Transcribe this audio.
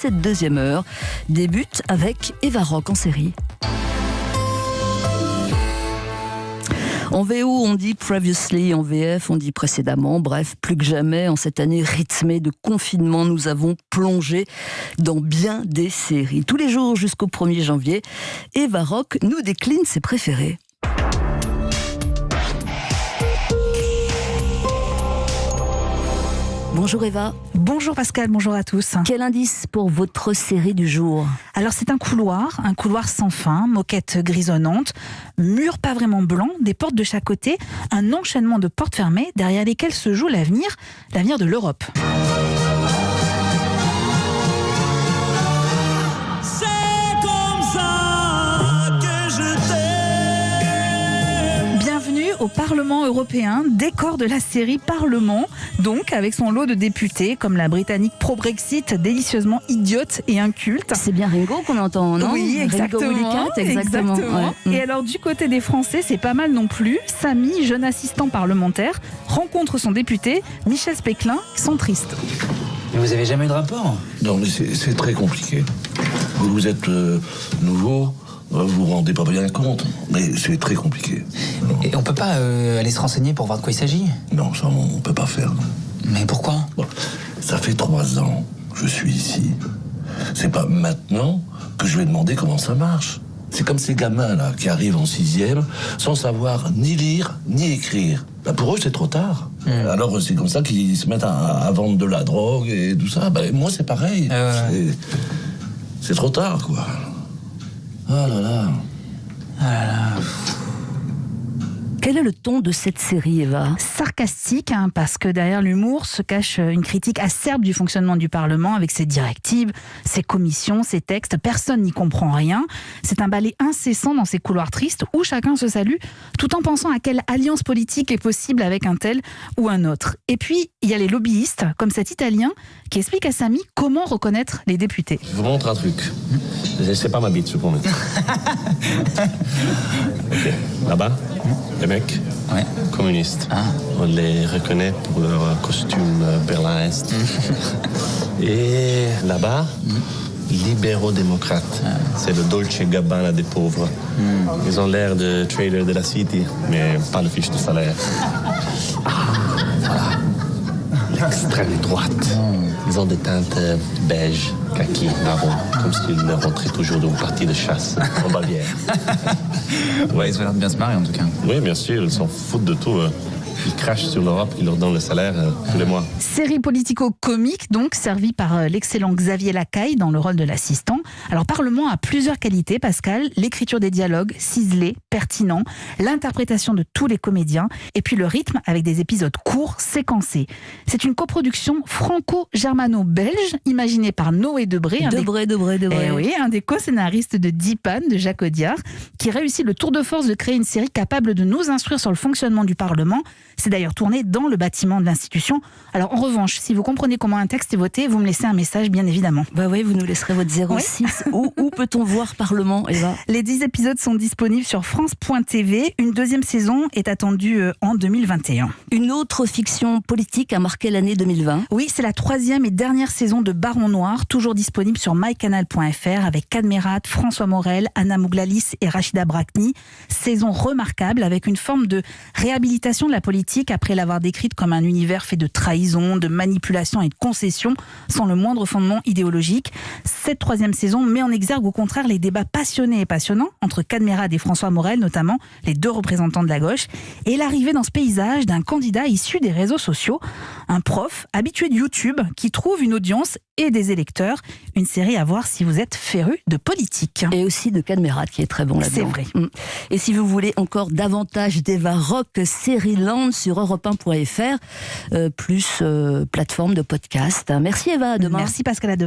Cette deuxième heure débute avec Eva Rock en série. En VO, on dit previously, en VF, on dit précédemment. Bref, plus que jamais, en cette année rythmée de confinement, nous avons plongé dans bien des séries. Tous les jours jusqu'au 1er janvier, Eva Rock nous décline ses préférés. Bonjour Eva. Bonjour Pascal, bonjour à tous. Quel indice pour votre série du jour ? Alors c'est un couloir sans fin, moquette grisonnante, mur pas vraiment blanc, des portes de chaque côté, un enchaînement de portes fermées derrière lesquelles se joue l'avenir de l'Europe. Au Parlement européen, décor de la série Parlement, donc avec son lot de députés comme la britannique pro-Brexit, délicieusement idiote et inculte. C'est bien Ringo qu'on entend, non ? Oui, exactement. Exactement. Ouais. Et alors du côté des Français, c'est pas mal non plus. Samy, jeune assistant parlementaire, rencontre son député, Michel Specklin, centriste. Mais vous avez jamais eu de rapport ? Non, mais c'est très compliqué. Vous êtes nouveau. Vous vous rendez pas bien compte, mais c'est très compliqué. Et on peut pas aller se renseigner pour voir de quoi il s'agit ? Non, ça on peut pas faire. Mais pourquoi ? Bon, ça fait 3 ans que je suis ici. C'est pas maintenant que je vais demander comment ça marche. C'est comme ces gamins là qui arrivent en 6e sans savoir ni lire ni écrire. Bah, pour eux c'est trop tard. Alors c'est comme ça qu'ils se mettent à vendre de la drogue et tout ça. Bah, moi c'est pareil. C'est trop tard quoi. Ah là là. Ah là là. Quel est le ton de cette série, Eva ? Sarcastique, parce que derrière l'humour se cache une critique acerbe du fonctionnement du Parlement avec ses directives, ses commissions, ses textes. Personne n'y comprend rien. C'est un balai incessant dans ces couloirs tristes où chacun se salue tout en pensant à quelle alliance politique est possible avec un tel ou un autre. Et puis, il y a les lobbyistes, comme cet Italien qui explique à Samy comment reconnaître les députés. Je vous montre un truc. C'est pas ma bite, je promets. Ok, là-bas, les mecs, communistes. On les reconnaît pour leur costume Berlin-Est. Et là-bas, libéraux-démocrates. C'est le Dolce Gabbana des pauvres. Ils ont l'air de traders de la City, mais pas le fiche de salaire. Voilà. L'extrême droite. Ils ont des teintes beige, kaki, marron, comme s'ils rentraient toujours d'une partie de chasse en Bavière. Ouais, ils ont l'air de bien se marrer en tout cas. Oui, bien sûr, ils s'en foutent de tout. Ils crachent sur l'Europe, qui leur donne le salaire tous les mois. Série politico-comique, donc, servie par l'excellent Xavier Lacaille dans le rôle de l'assistant. Alors, Parlement a plusieurs qualités, Pascal. L'écriture des dialogues, ciselés, pertinents, l'interprétation de tous les comédiens, et puis le rythme avec des épisodes courts, séquencés. C'est une coproduction franco-germano-belge, imaginée par Noé Debré. Un des co-scénaristes de Dipan, de Jacques Audiard, qui réussit le tour de force de créer une série capable de nous instruire sur le fonctionnement du Parlement. C'est d'ailleurs tourné dans le bâtiment de l'institution. Alors en revanche, si vous comprenez comment un texte est voté, vous me laissez un message bien évidemment. Bah oui, vous nous laisserez votre 06. Oui. Où peut-on voir Parlement, Eva ? Les 10 épisodes sont disponibles sur France.tv. Une deuxième saison est attendue en 2021. Une autre fiction politique a marqué l'année 2020. Oui, c'est la 3e et dernière saison de Baron Noir, toujours disponible sur mycanal.fr avec Cadmerat, François Morel, Anna Mouglalis et Rachida Brakni. Saison remarquable avec une forme de réhabilitation de la politique après l'avoir décrite comme un univers fait de trahison, de manipulation et de concession sans le moindre fondement idéologique. Cette 3e saison met en exergue au contraire les débats passionnés et passionnants entre Cadmerat et François Morel, notamment les 2 représentants de la gauche, et l'arrivée dans ce paysage d'un candidat issu des réseaux sociaux, un prof habitué de YouTube qui trouve une audience et des électeurs. Une série à voir si vous êtes féru de politique. Et aussi de Cadmerat qui est très bon là-dedans. C'est vrai. Et si vous voulez encore davantage d'Eva Rock, Série-Land sur europe1.fr, plus plateforme de podcast. Merci Eva, à demain. Merci Pascal, à demain.